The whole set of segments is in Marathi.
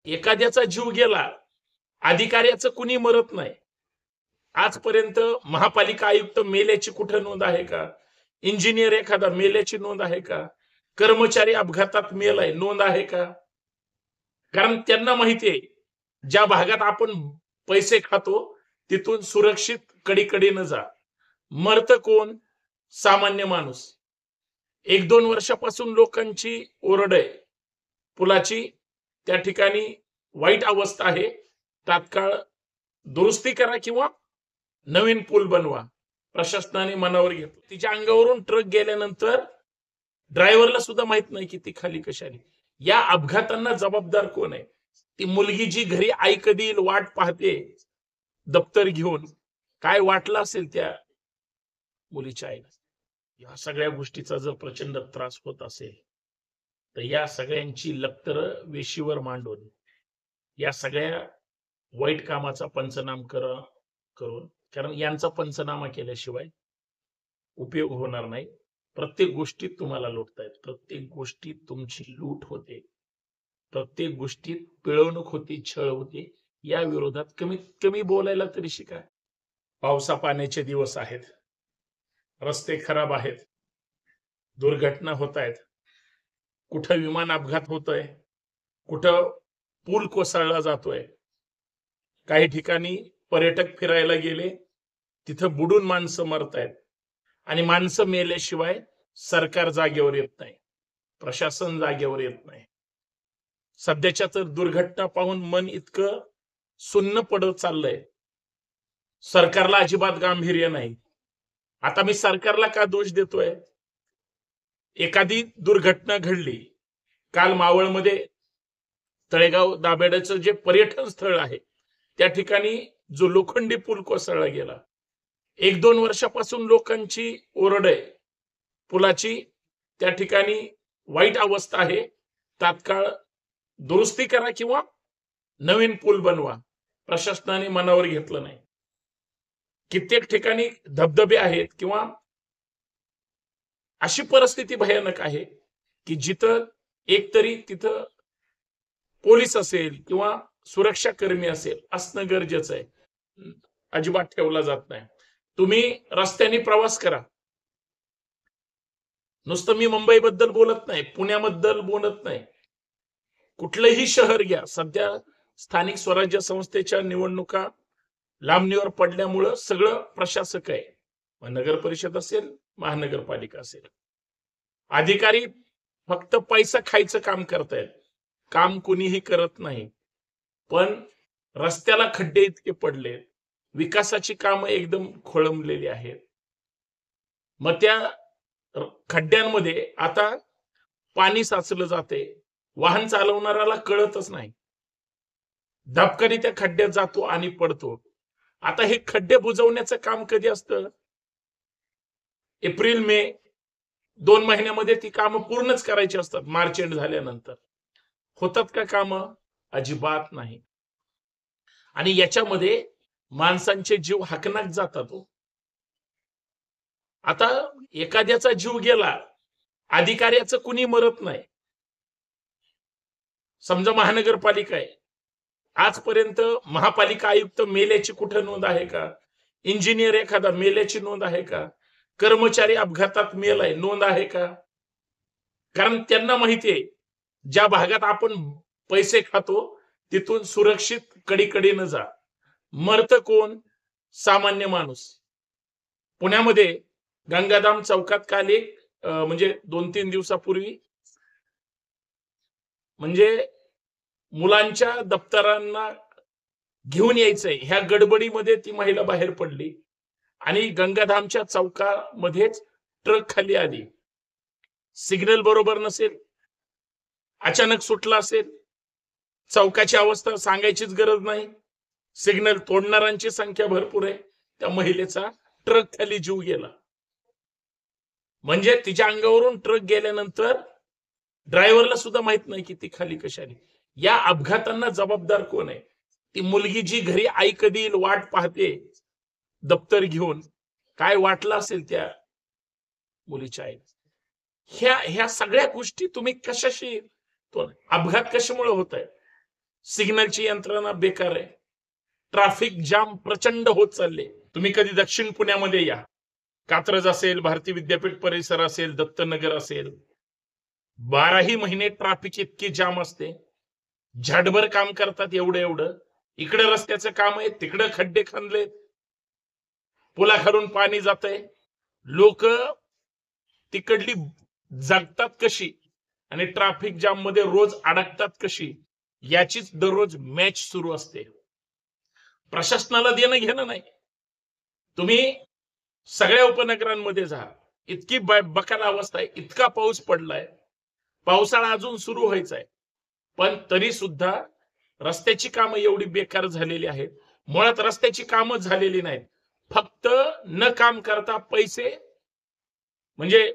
एखाद्याचा जीव गेला, अधिकाऱ्याचं कुणी मरत नाही. आजपर्यंत महापालिका आयुक्त मेल्याची कुठे नोंद आहे का? इंजिनियर एखादा मेल्याची नोंद आहे का? कर्मचारी अपघातात मेलाय नोंद आहे का? कारण त्यांना माहिती आहे, ज्या भागात आपण पैसे खातो तिथून सुरक्षित कडीकडीनं जा. मरत कोण? सामान्य माणूस. 1-2 वर्षापासून लोकांची ओरड आहे. पुलाची त्या ठिकाणी वाईट अवस्था आहे, तात्काळ दुरुस्ती करा किंवा नवीन पूल बनवा. प्रशासनाने मनावर घेतलं. तिच्या अंगावरून ट्रक गेल्यानंतर ड्रायव्हरला सुद्धा माहित नाही की ती खाली कशाने. या अपघातांना जबाबदार कोण आहे? ती मुलगी जी घरी आई कधी येईल वाट पाहते दप्तर घेऊन, काय वाटलं असेल त्या मुलीच्या आईला. या सगळ्या गोष्टीचा जर प्रचंड त्रास होत असेल तर या सगळ्यांची लक्तर वेशीवर मांडून या सगळ्या वाईट कामाचा पंचनामा करून, कारण यांचा पंचनामा केल्याशिवाय उपयोग होणार नाही. प्रत्येक गोष्टीत तुम्हाला लुटतायत, प्रत्येक गोष्टीत तुमची लूट होते, प्रत्येक गोष्टीत पिळवणूक होते, छळ होते. या विरोधात कमीत कमी बोलायला तरी शिका. पावसा पाण्याचे दिवस आहेत, रस्ते खराब आहेत, दुर्घटना होत आहेत, कुठं विमान अपघात होतोय, कुठं पूल कोसळला जातोय, काही ठिकाणी पर्यटक फिरायला गेले तिथं बुडून माणसं मरतायत आणि माणसं मेल्याशिवाय सरकार जागेवर येत नाही, प्रशासन जागेवर येत नाही. सध्याच्या तर दुर्घटना पाहून मन इतकं सुन्न पडत चाललंय, सरकारला अजिबात गांभीर्य नाही. आता मी सरकारला का दोष देतोय? एखादी दुर्घटना घडली, काल मावळमध्ये तळेगाव दाभेड्याचं जे पर्यटन स्थळ आहे त्या ठिकाणी जो लोखंडी पूल कोसळला गेला, 1-2 वर्षापासून लोकांची ओरड आहे. पुलाची त्या ठिकाणी वाईट अवस्था आहे, तात्काळ दुरुस्ती करा किंवा नवीन पूल बनवा. प्रशासनाने मनावर घेतलं नाही. कित्येक ठिकाणी धबधबे आहेत किंवा अशी परिस्थिती भयानक आहे की जिथं एकतरी तिथं पोलीस असेल किंवा सुरक्षा कर्मी असेल असणं गरजेचं आहे. अजिबात ठेवला जात नाही. तुम्ही रस्त्याने प्रवास करा. नुसतं मी मुंबईबद्दल बोलत नाही, पुण्याबद्दल बोलत नाही, कुठलंही शहर घ्या. सध्या स्थानिक स्वराज्य संस्थेच्या निवडणुका लांबणीवर पडल्यामुळं सगळं प्रशासक आहे. नगर परिषद असेल, महानगरपालिका असेल, अधिकारी फक्त पैसा खायचं काम करतायत, काम कुणीही करत नाही. पण रस्त्याला खड्डे इतके पडले, विकासाची कामं एकदम खोळंबलेली आहेत. मग त्या खड्ड्यांमध्ये आता पाणी साचलं जाते, वाहन चालवणाऱ्याला कळतच नाही, धपकरी त्या खड्ड्यात जातो आणि पडतो. आता हे खड्डे बुजवण्याचं काम कधी असतं? एप्रिल मे 2 महिन्यामध्ये ती कामं पूर्णच करायची असतात. मार्च एंड झाल्यानंतर होतात का कामं? अजिबात नाही. आणि याच्यामध्ये माणसांचे जीव हकनाक जातात. आता एखाद्याचा जीव गेला, अधिकाऱ्याचं कुणी मरत नाही. समजा महानगरपालिका आहे, आजपर्यंत महापालिका आयुक्त मेल्याची कुठे नोंद आहे का? इंजिनियर एखादा मेल्याची नोंद आहे का? कर्मचारी अपघातात मेलाय नोंद आहे का? कारण त्यांना माहिती आहे, ज्या भागात आपण पैसे खातो तिथून सुरक्षित कडीकडीनं जा. मरत कोण? सामान्य माणूस. पुण्यामध्ये गंगाधाम चौकात काल एक म्हणजे 2-3 दिवसापूर्वी म्हणजे मुलांच्या दप्तरांना घेऊन यायचंय ह्या गडबडीमध्ये ती महिला बाहेर पडली आणि गंगाधामच्या चौकामध्येच ट्रक खाली आली. सिग्नल बरोबर नसेल, अचानक सुटला असेल, चौकाची अवस्था सांगायचीच गरज नाही, सिग्नल तोडणाऱ्यांची संख्या भरपूर आहे. त्या महिलेचा ट्रक खाली जीव गेला. म्हणजे तिच्या अंगावरून ट्रक गेल्यानंतर ड्रायव्हरला सुद्धा माहित नाही की ती खाली कशाने. या अपघातांना जबाबदार कोण आहे? ती मुलगी जी घरी आई कधी येईल वाट पाहते दप्तर घेऊन, काय वाटलं असेल त्या मुलीच्या आईला. ह्या सगळ्या गोष्टी तुम्ही कशाशी, अपघात कशामुळे होत आहे? सिग्नलची यंत्रणा बेकार आहे, ट्रॅफिक जाम प्रचंड होत चालले. तुम्ही कधी दक्षिण पुण्यामध्ये या, कात्रज असेल, भारती विद्यापीठ परिसर असेल, दत्तनगर असेल, 12ही महिने ट्रॅफिक इतकी जाम असते. झटभर काम करतात एवढं एवढं. इकडे रस्त्याचं काम आहे, तिकडे खड्डे खणले, पुलाखालून पाणी जातंय. लोक तिकडली जगतात कशी आणि ट्रॅफिक जाम मध्ये रोज अडकतात कशी, याचीच दररोज मॅच सुरू असते. प्रशासनाला देणं घेणं नाही. तुम्ही सगळ्या उपनगरांमध्ये जा, इतकी बकाल अवस्था आहे, इतका पाऊस पडलाय, पावसाळा अजून सुरू व्हायचा आहे, पण तरी सुद्धा रस्त्याची कामं एवढी बेकार झालेली आहेत. मुळात रस्त्याची कामं झालेली नाहीत, फक्त न काम करता पैसे म्हणजे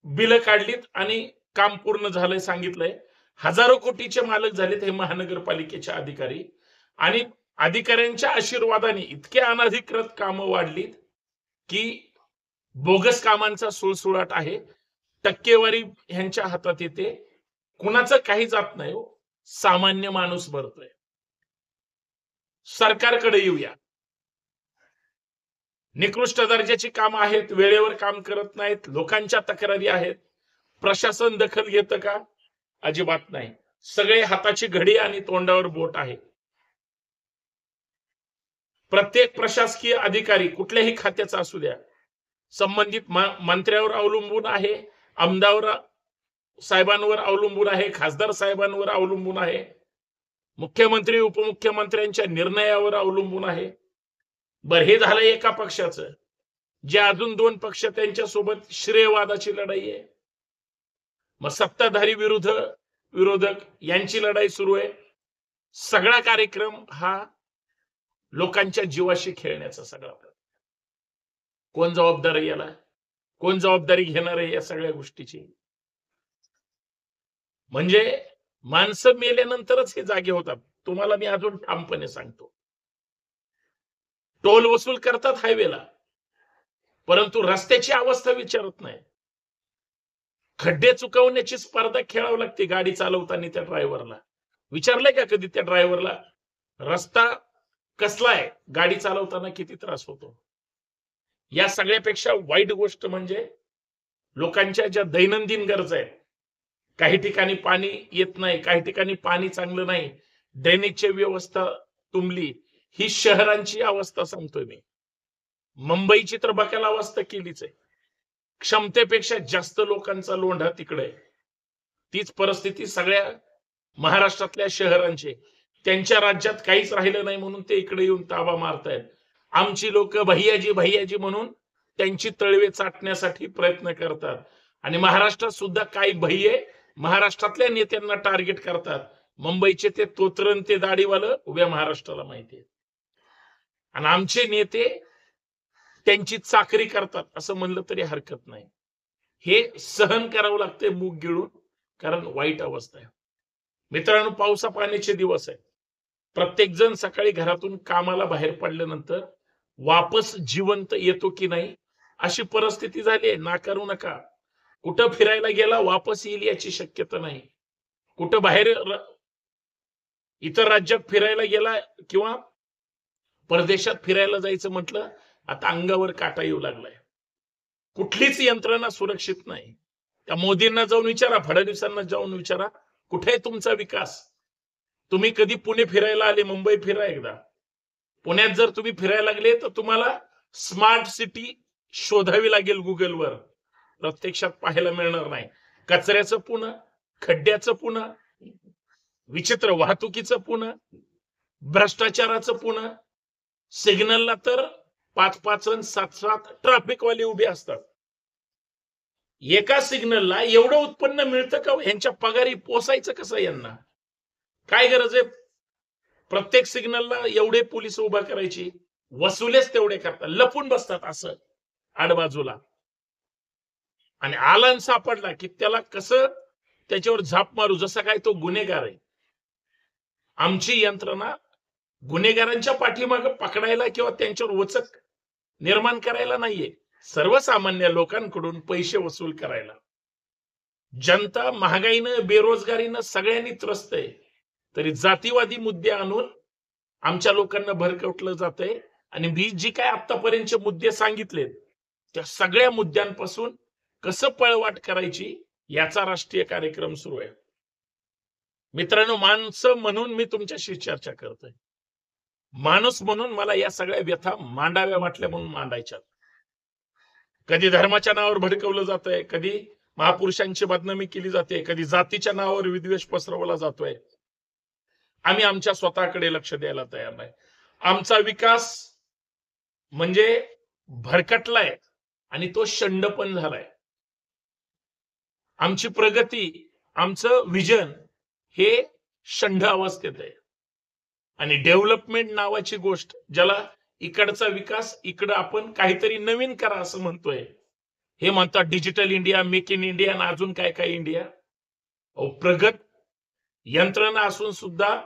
बिल काढलीत आणि काम पूर्ण झालंय सांगितलंय. हजारो कोटीचे मालक झालेत हे महानगरपालिकेचे अधिकारी, आणि अधिकाऱ्यांच्या आशीर्वादाने इतके अनधिकृत कामं वाढलीत की बोगस कामांचा सुळसुळाट आहे. टक्केवारी ह्यांच्या हातात येते, कुणाचं काही जात नाही हो, सामान्य माणूस भरतोय. सरकारकडे येऊया. निकृष्ट दर्जाची कामं आहेत, वेळेवर काम करत नाहीत, लोकांच्या तक्रारी आहेत. प्रशासन दखल घेतं का? अजिबात नाही. सगळे हाताची घडी आणि तोंडावर बोट आहे. प्रत्येक प्रशासकीय अधिकारी कुठल्याही खात्याचा असू द्या, संबंधित मंत्र्यावर अवलंबून आहे, आमदार साहेबांवर अवलंबून आहे, खासदार साहेबांवर अवलंबून आहे, मुख्यमंत्री उपमुख्यमंत्र्यांच्या निर्णयावर अवलंबून आहे. बर, हे झालं एका पक्षाचं. जे अजून 2 पक्ष त्यांच्या सोबत श्रेयवादाची लढाई आहे. मग सत्ताधारी विरोधक यांची लढाई सुरू आहे. सगळा कार्यक्रम हा लोकांच्या जीवाशी खेळण्याचा सगळा. कोण जबाबदार आहे याला? कोण जबाबदारी घेणार आहे या सगळ्या गोष्टीची? म्हणजे माणसं मेल्यानंतरच हे जागे होतात. तुम्हाला मी अजून ठामपणे सांगतो, टोल वसूल करतात हायवेला, परंतु रस्त्याची अवस्था विचारत नाही. खड्डे चुकवण्याची स्पर्धा खेळावं लागते गाडी चालवताना. त्या ड्रायव्हरला विचारलंय का कधी त्या ड्रायव्हरला रस्ता कसला आहे, गाडी चालवताना किती त्रास होतो? या सगळ्यापेक्षा वाईट गोष्ट म्हणजे लोकांच्या ज्या दैनंदिन गरजा आहेत, काही ठिकाणी पाणी येत नाही, काही ठिकाणी पाणी चांगलं नाही, ड्रेनेजची व्यवस्था तुंबली. ही शहरांची अवस्था सांगतोय मी. मुंबईची तर बकाल अवस्था केलीच आहे. क्षमतेपेक्षा जास्त लोकांचा लोंढा तिकडे आहे. तीच परिस्थिती सगळ्या महाराष्ट्रातल्या शहरांची. त्यांच्या राज्यात काहीच राहिलं नाही म्हणून ते इकडे येऊन ताबा मारतायत. आमची लोक भैयाजी भैयाजी म्हणून त्यांची तळवे चाटण्यासाठी प्रयत्न करतात. आणि महाराष्ट्रात सुद्धा काही भैये महाराष्ट्रातल्या नेत्यांना टार्गेट करतात. मुंबईचे ते तोतरन ते दाढीवालं उभ्या महाराष्ट्राला माहिती आहे. आणि आमचे नेते त्यांची चाकरी करतात असं म्हणलं तरी हरकत नाही. हे सहन करावं लागतंय मूग गिळून, कारण वाईट अवस्था आहे. मित्रांनो, पावसा पाण्याचे दिवस आहे. प्रत्येक जण सकाळी घरातून कामाला बाहेर पडल्यानंतर वापस जिवंत येतो की नाही अशी परिस्थिती झाली आहे. नाकारू नका. कुठं फिरायला गेला वापस येईल याची शक्यता नाही. कुठं बाहेर इतर राज्यात फिरायला गेला किंवा परदेशात फिरायला जायचं म्हटलं, आता अंगावर काटा येऊ लागलाय. कुठलीच यंत्रणा सुरक्षित नाही. त्या मोदींना जाऊन विचारा, फडणवीसांना जाऊन विचारा, कुठे आहे तुमचा विकास? तुम्ही कधी पुणे फिरायला आले? मुंबई फिरा एकदा. पुण्यात जर तुम्ही फिरायला लागले तर तुम्हाला स्मार्ट सिटी शोधावी लागेल गुगलवर. प्रत्यक्षात पाहायला मिळणार नाही. कचऱ्याचं पुणे, खड्ड्याचं पुणे, विचित्र वाहतुकीचं पुणे, भ्रष्टाचाराचं पुणे. सिग्नलला तर 5-5 आणि 7-7 ट्रॅफिकवाले उभे असतात. एका सिग्नलला एवढं उत्पन्न मिळतं का? यांच्या पगारी पोसायचं कसं यांना? काय गरज आहे प्रत्येक सिग्नलला एवढे पोलीस उभा करायची? वसुलेच तेवढे करतात, लपून बसतात असं आडबाजूला. आणि आलन सापडला की त्याला कसं त्याच्यावर झाप मारू, जसं काय तो गुन्हेगार आहे. आमची यंत्रणा गुन्हेगारांच्या पाठीमागे पकडायला किंवा त्यांच्यावर वचक निर्माण करायला नाहीये, सर्वसामान्य लोकांकडून पैसे वसूल करायला. जनता महागाईनं बेरोजगारीनं सगळ्यांनी त्रस्त आहे. तरी जातीवादी मुद्दे आणून आमच्या लोकांना भरकटलं जातंय. आणि मी जी काय आतापर्यंतचे मुद्दे सांगितलेत त्या सगळ्या मुद्द्यांपासून कसं पळवाट करायची याचा राष्ट्रीय कार्यक्रम सुरू आहे. मित्रांनो, माणसं म्हणून मी तुमच्याशी चर्चा करतोय. माणूस म्हणून मला या सगळ्या व्यथा मांडाव्या वाटल्या म्हणून मांडायच्या. कधी धर्माच्या नावावर भडकवलं जातंय, कधी महापुरुषांची बदनामी केली जाते, कधी जातीच्या नावावर विद्वेष पसरवला जातोय. आम्ही आमच्या स्वतःकडे लक्ष द्यायला तयार नाही. आमचा विकास म्हणजे भरकटलाय आणि तो शंड पण झालाय. आमची प्रगती, आमचं विजन हे शंड अवस्थेत आहे. आणि डेव्हलपमेंट नावाची गोष्ट, ज्याला इकडचा विकास, इकडं आपण काहीतरी नवीन करा असं म्हणतोय. हे म्हणतात digital India, make in India आणि अजून काय काय इंडिया. प्रगत यंत्रणा असून सुद्धा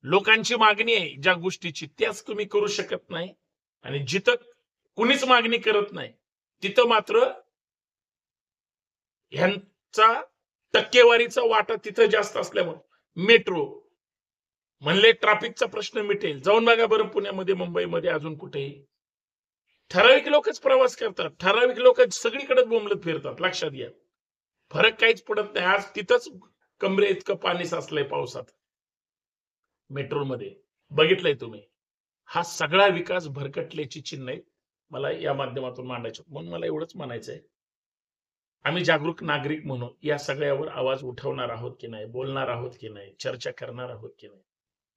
लोकांची मागणी आहे ज्या गोष्टीची, त्याच तुम्ही करू शकत नाही. आणि जिथं कुणीच मागणी करत नाही तिथं मात्र ह्यांचा टक्केवारीचा वाटा तिथं जास्त असल्यामुळे मेट्रो म्हणले ट्रॅफिकचा प्रश्न मिटेल. जाऊन बघा बरं पुण्यामध्ये, मुंबईमध्ये, अजून कुठेही ठराविक लोकच प्रवास करतात, ठराविक लोक सगळीकडे बोंबलत फिरतात. लक्षात घ्या, फरक काहीच पडत नाही. आज तिथंच कमरे इतकं पाणी साचलंय पावसात मेट्रोमध्ये, बघितलंय तुम्ही. हा सगळा विकास भरकटल्याची चिन्ह आहे. मला या माध्यमातून मांडायचं म्हणून मला एवढंच म्हणायचंय, आम्ही जागरूक नागरिक म्हणून या सगळ्यावर आवाज उठवणार आहोत की नाही, बोलणार आहोत की नाही, चर्चा करणार आहोत की नाही.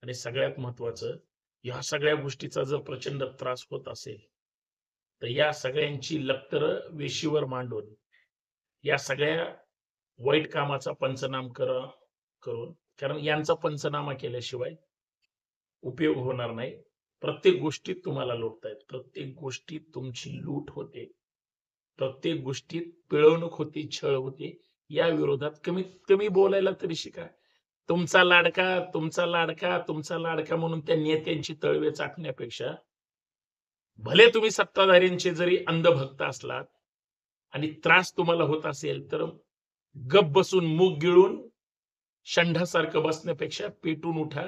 आणि सगळ्यात महत्वाचं, या सगळ्या गोष्टीचा जर प्रचंड त्रास होत असेल तर या सगळ्यांची लक्तरं वेशीवर मांडून या सगळ्या वाईट कामाचा पंचनामा करून, कारण यांचा पंचनामा केल्याशिवाय उपयोग होणार नाही. प्रत्येक गोष्टीत तुम्हाला लुटतायत, प्रत्येक गोष्टीत तुमची लूट होते, प्रत्येक गोष्टीत पिळवणूक होती, छळ होते. या विरोधात कमीत कमी बोलायला तरी शिका. तुमचा लाडका, तुमचा लाडका, तुमचा लाडका म्हणून त्या नेत्यांची तळवे चाटण्यापेक्षा, भले तुम्ही सत्ताधाऱ्यांचे जरी अंधभक्त असलात आणि त्रास तुम्हाला होत असेल तर गप बसून मूग गिळून शंढासारखं बसण्यापेक्षा पेटून उठा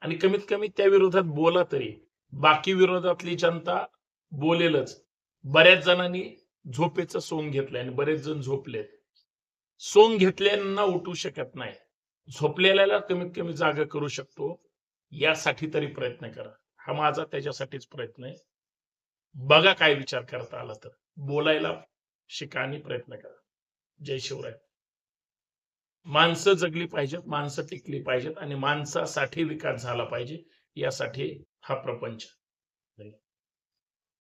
आणि कमीत कमी त्या विरोधात बोला तरी. बाकी विरोधातली जनता बोलेलच. बऱ्याच जणांनी झोपेचं सोंग घेतलंय आणि बरेच जण झोपलेत. सोंग घेतल्यांना उठू शकत नाही, झोपलेल्याला कमीत कमी जागा करू शकतो. यासाठी तरी प्रयत्न करा. हा माझा त्याच्यासाठीच प्रयत्न आहे. बघा काय विचार करता आला तर बोलायला शिका आणि प्रयत्न करा. जय शिवराय. माणसं जगली पाहिजेत, माणसं टिकली पाहिजेत आणि माणसासाठी विकास झाला पाहिजे, यासाठी हा प्रपंच.